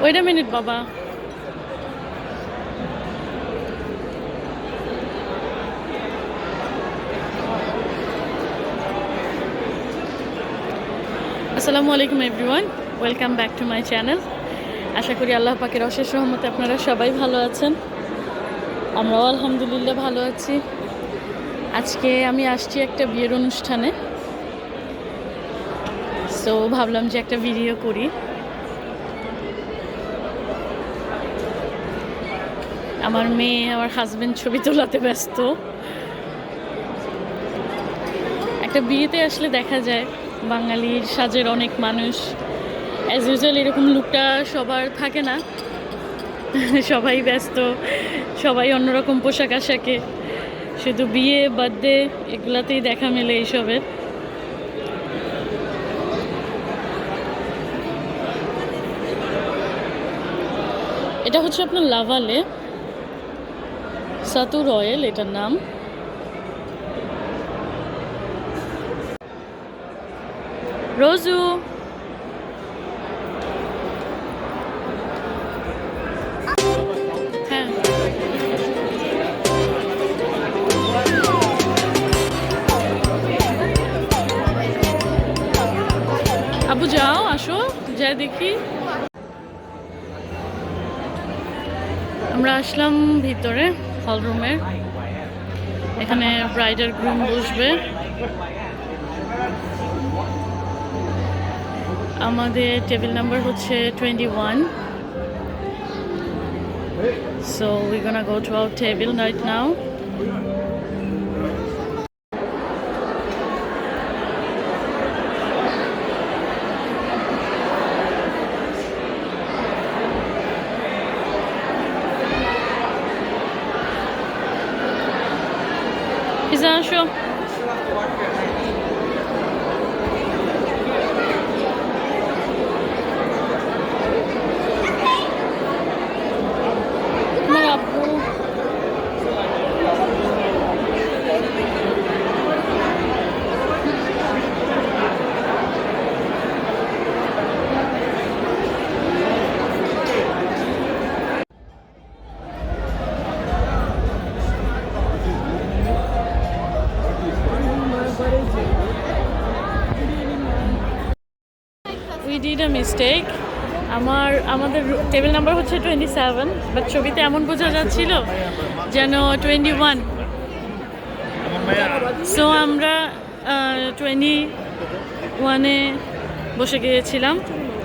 Wait a minute, Baba. আসসালামু আলাইকুম everyone, welcome back to my channel. আশা করি আল্লাহ পাকের অশেষ রহমতে আপনারা সবাই ভালো আছেন। আমরাও আলহামদুলিল্লাহ ভালো আছি। আজকে আমি আসছি একটা বিয়ের অনুষ্ঠানে, সো ভাবলাম যে একটা ভিডিও করি। আমার মেয়ে আমার হাজবেন্ড ছবি তোলাতে ব্যস্ত। একটা বিয়েতে আসলে দেখা যায় বাঙালির সাজের অনেক মানুষ। অ্যাজ ইউজুয়াল এরকম লুকটা সবার থাকে না, সবাই ব্যস্ত, সবাই অন্যরকম পোশাক আশাকে। শুধু বিয়ে বার্থডে এগুলাতেই দেখা মেলে এইসবের। এটা হচ্ছে আপনার লাভালে সাতু রয়েল, এটার নাম। রোজু, হ্যাঁ আবু যাও, আসো যাই দেখি। আমরা আসলাম ভিতরে হল রুমের। এখানে ব্রাইড আর গ্রুম বসবে। আমাদের টেবিল নাম্বার হচ্ছে 21, so we're gonna go to our table right now. Is that sure? We did a mistake. আমাদের টেবিল নাম্বার হচ্ছে 27, বাট ছবিতে এমন বোঝা যাচ্ছিল যেন 21। সো আমরা 21-এ বসে গিয়েছিলাম,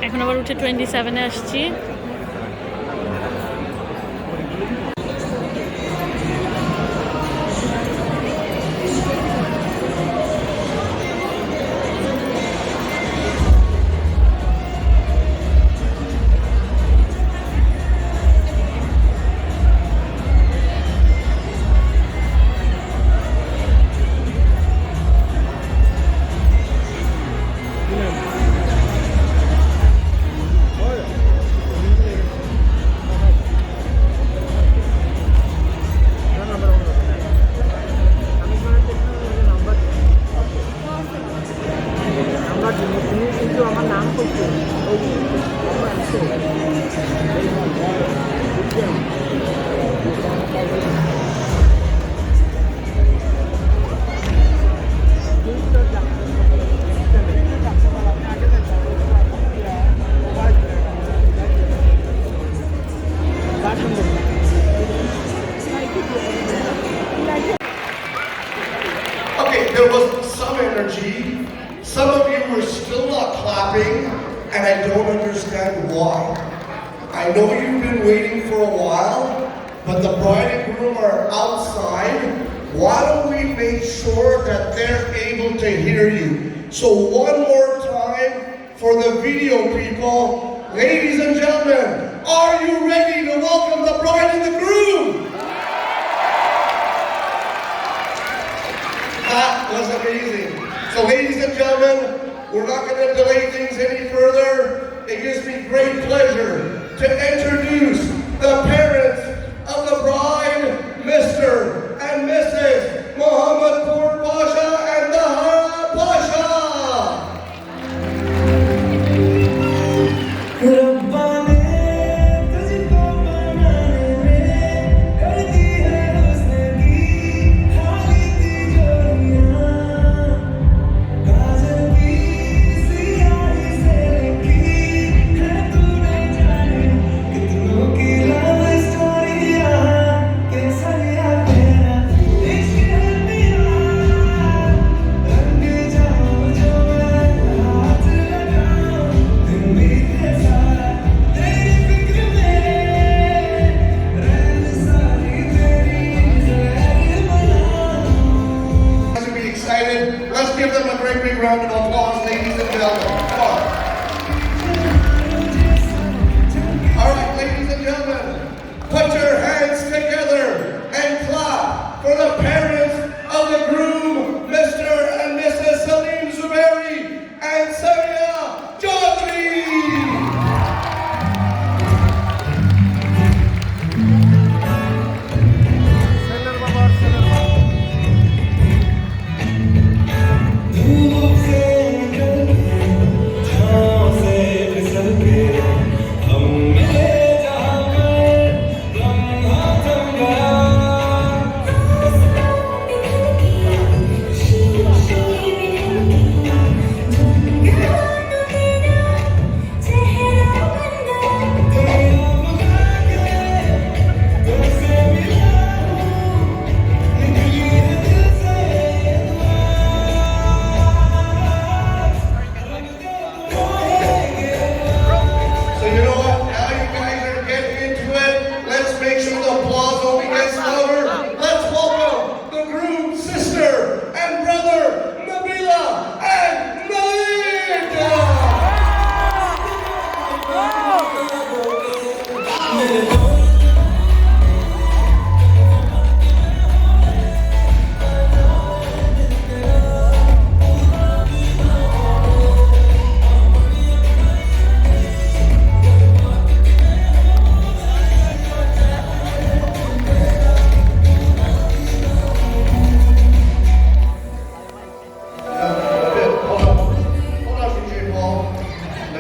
এখন আবার উঠে 27-এ আসছি। Okay, there was some energy. Some of you were still not clapping, and I don't understand why. I know you've been waiting for a while, but the bride and groom are outside. Why don't we make sure that they're able to hear you? So one more time for the video people, ladies and gentlemen, are you ready to welcome the bride and the groom? That was amazing. So ladies and gentlemen, we're not going to delay things any further. It gives me great pleasure to introduce the parents of the bride, Mr. and Mrs. Mohammed Poor Pasha and Tahara Pasha. Rabbane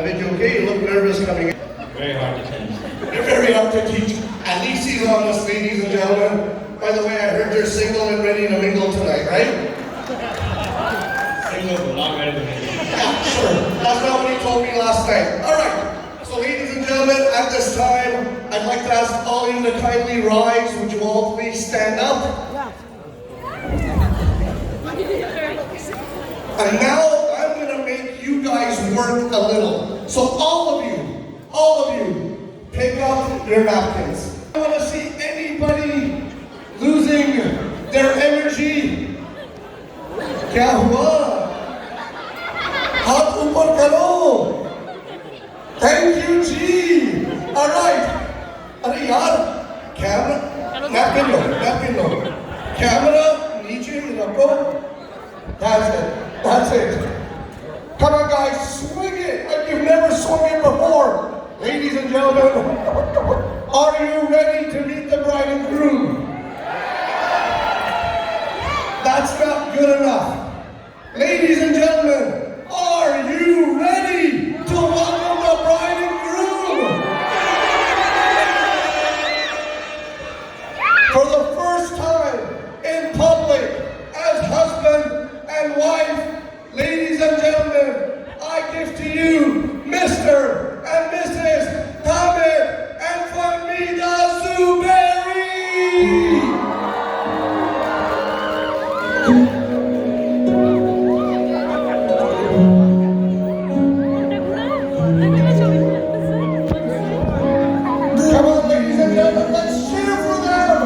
David, you okay? You look nervous coming in. Very hard to teach. You're very hard to teach. At least he's honest, ladies and gentlemen. By the way, I heard you're single and ready to mingle tonight, right? Single, but not ready to mingle. Yeah, sure. That's not what he told me last night. All right. So, ladies and gentlemen, at this time, I'd like to ask all of you to kindly rise. Would you all please stand up? And now I'm going to make you guys work a little. So all of you, pick up your napkins. I want to see anybody losing their energy. क्या हुआ? हाथ ऊपर करो. Thank you, G. All right. अरे यार, camera, napkin लो. Camera नीचे रखो. That's it. Come on, guys, swing it like you've never swung it before. Ladies and gentlemen, are you ready to meet the bride and groom? That's not good enough. Ladies and gentlemen, are you ready to welcome the bride and groom? For the first time in public, as husband and wife, ladies and gentlemen, I give to you Mr. and Mrs. TAHAMED and FAHMIDA ZUBERI! Come on, ladies and gentlemen, let's cheer for them!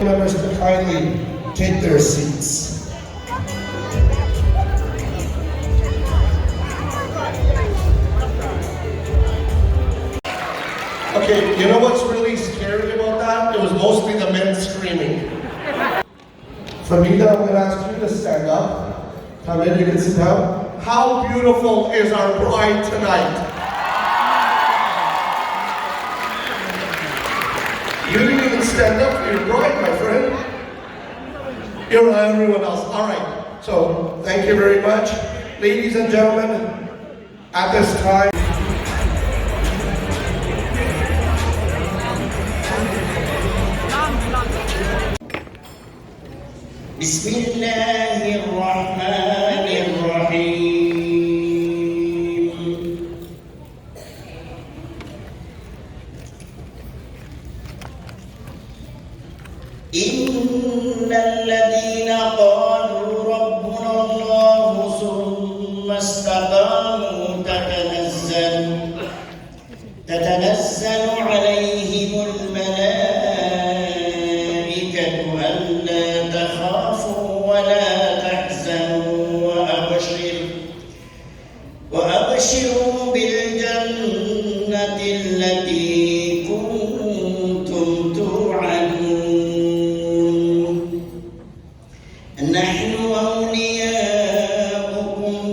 Members to kindly take their seats. Okay, you know what's really scary about that? It was mostly the men screaming. FAHMIDA, I'm going to ask you to stand up. Come in, you can sit down. How beautiful is our bride tonight? You didn't even stand up for your bride, my friend. You're everyone else. All right. So, thank you very much. Ladies and gentlemen, at this time, بسم الله الرحمن الرحيم إن الذين قالوا ربنا الله ثم استقاموا تتنزل عليهم الملائكة ألا تخافوا ولا تحزنوا وأبشروا بالجنة التي كنتم توعدون نحن أولياؤكم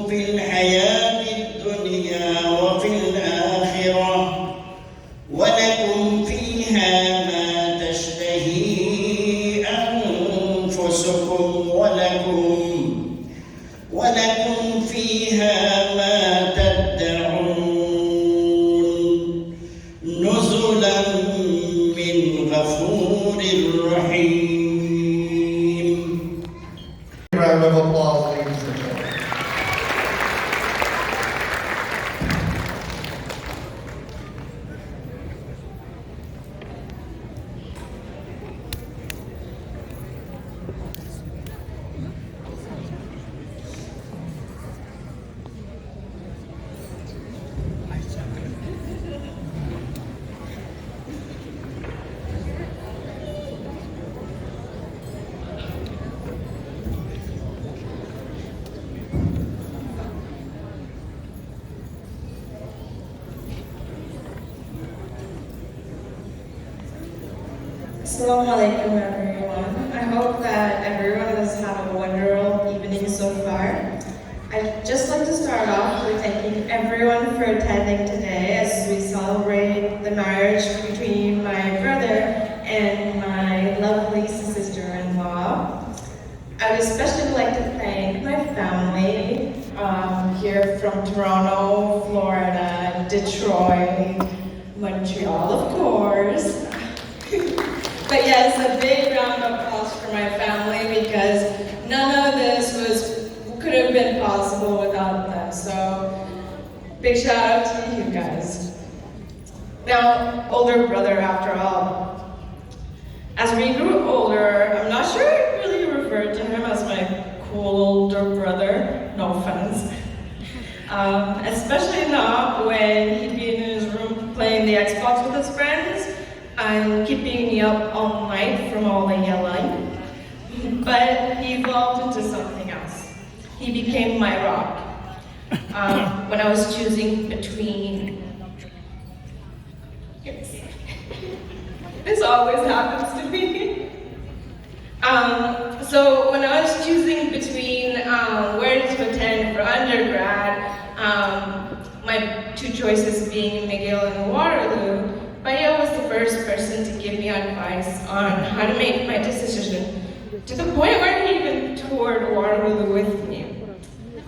في الحياة الدنيا وفي الآخرة ولكم فيها ما تشتهي أنفسكم ولكم فيها ما تدعون Assalamu alaikum everyone. I hope that everyone has had a wonderful evening so far. I'd just like to start off with thanking everyone for attending today as we celebrate the marriage between my brother and my lovely sister-in-law. I would especially like to thank my family here from Toronto, Florida, Detroit, Montreal, of course. But yes, a big round of applause for my family because none of this could have been possible without them. So big shout out to you guys. Now, older brother after all. As we grew older, I'm not sure I really referred to him as my cool older brother, no offense. Especially not when he'd be in his room playing the Xbox with his friends and keeping me up all night from all the yelling. But he evolved into something else. He became my rock. When I was choosing between... This always happens to me. So when I was choosing between where to attend for undergrad, my two choices being McGill and Waterloo, Baya was the first person to give me advice on how to make my decision, to the point where he even toured Waterloo with me.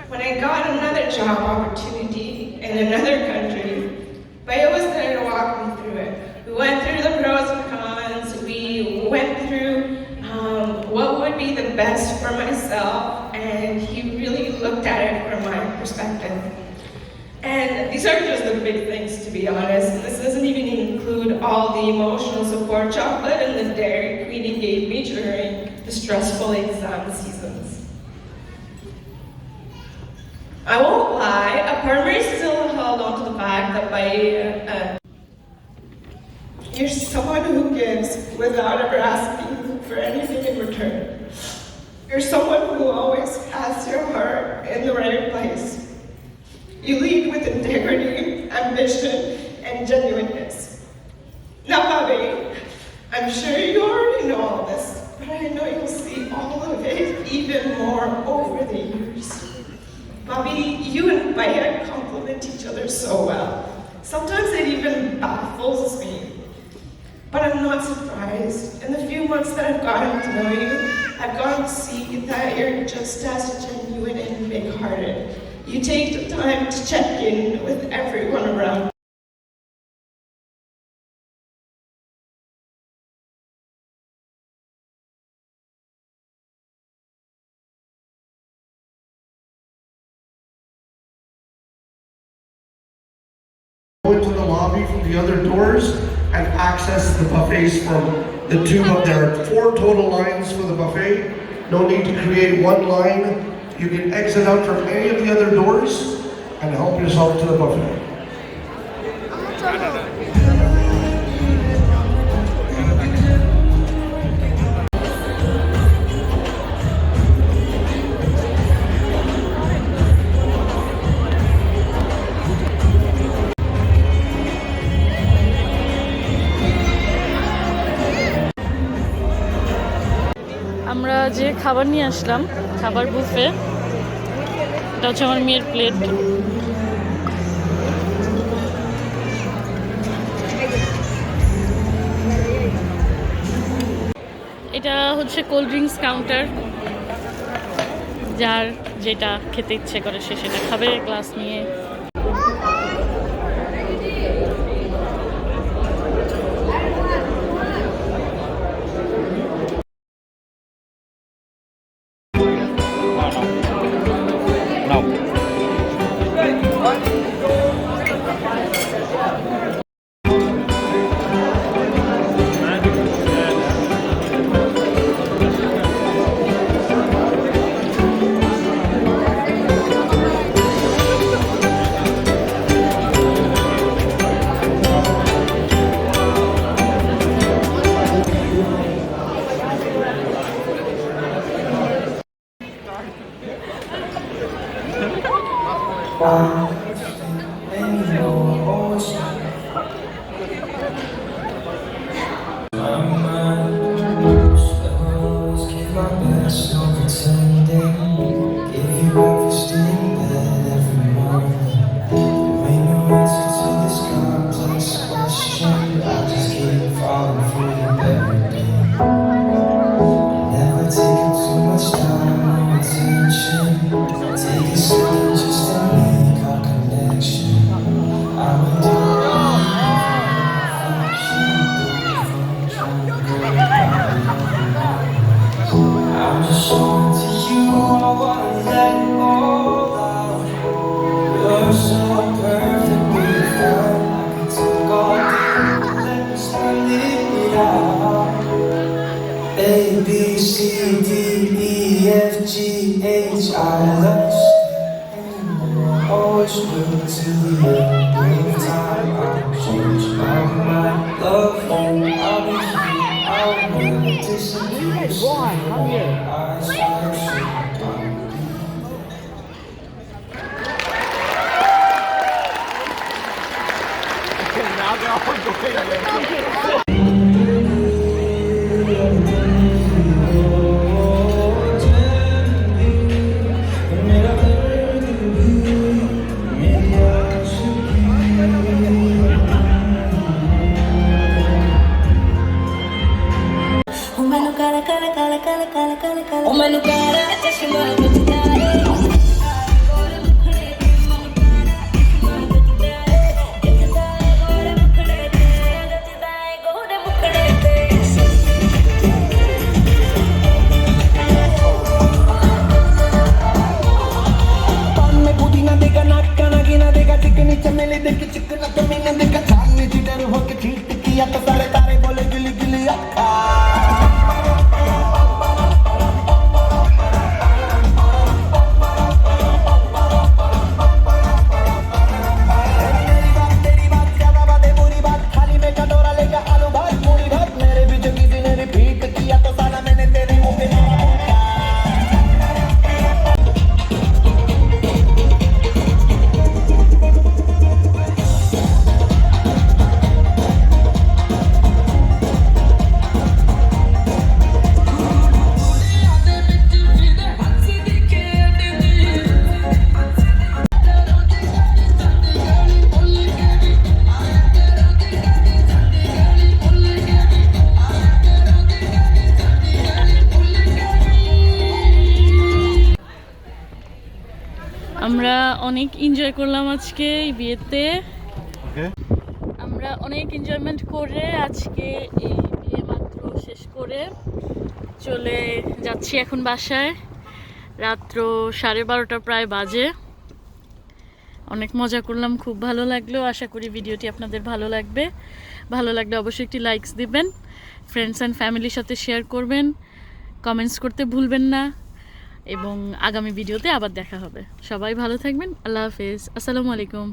When I got another job opportunity in another country, Baya was there to walk me through it. We went through the pros and cons, we went through what would be the best for myself, and he really looked at it from my perspective. And these are just the big things, to be honest. And this doesn't even include all the emotional support chocolate and the Dairy Queen he gave me during the stressful exam seasons. I won't lie, a part of me still held on to the fact that you're someone who gives without ever asking for anything in return. You're someone who always has your heart in the right place. You lead with integrity, ambition, and genuineness. Now, Bobby, I'm sure you already know all this, but I know you'll see all of it even more over the years. Bobby, you and Baya complement each other so well. Sometimes it even baffles me. But I'm not surprised. In the few months that I've gotten to know you, I've gotten to see that you're just as genuine and big-hearted. You take the time to check in with everyone around. Go into the lobby from the other doors and access the buffets from the two, but there are 4 total lines for the buffet. No need to create one line. You can exit out from any of the other doors and help yourself to the buffet. আমরা যে খাবার নিয়ে আসলাম, খাবার buffet, এটা হচ্ছে আমার মেয়ের plate. এটা হচ্ছে কোল্ড ড্রিঙ্কস কাউন্টার, যার যেটা খেতে ইচ্ছে করে সে সেটা খাবে গ্লাস নিয়ে। I'm always will till the end of time. I'll change my mind, love home. I'll be free, I'll never disappear. I start shooting. O mano cara chashma bujta hai gol mukhde de mano cara chashma bujta hai jagda gol mukhde de jagda gol mukhde de पान में पुदीना देगा नाक का नागिना देगा चिकनी चमेली देगी चिकना कमीना देगा चांदनी जिधर होके ठीक किया तो सारे तारे बोले गिली गिली अक्का আমরা অনেক এনজয় করলাম আজকে এই বিয়েতে। আমরা অনেক এনজয়মেন্ট করে আজকে এই বিয়ে মাত্র শেষ করে চলে যাচ্ছি এখন বাসায়। রাত্র 12:30 প্রায় বাজে। অনেক মজা করলাম, খুব ভালো লাগলো। আশা করি ভিডিওটি আপনাদের ভালো লাগবে। ভালো লাগলে অবশ্যই একটি লাইকস দিবেন, ফ্রেন্ডস অ্যান্ড ফ্যামিলির সাথে শেয়ার করবেন, কমেন্টস করতে ভুলবেন না এবং আগামী ভিডিওতে আবার দেখা হবে। সবাই ভালো থাকবেন। আল্লাহ হাফেজ। আসসালামু আলাইকুম।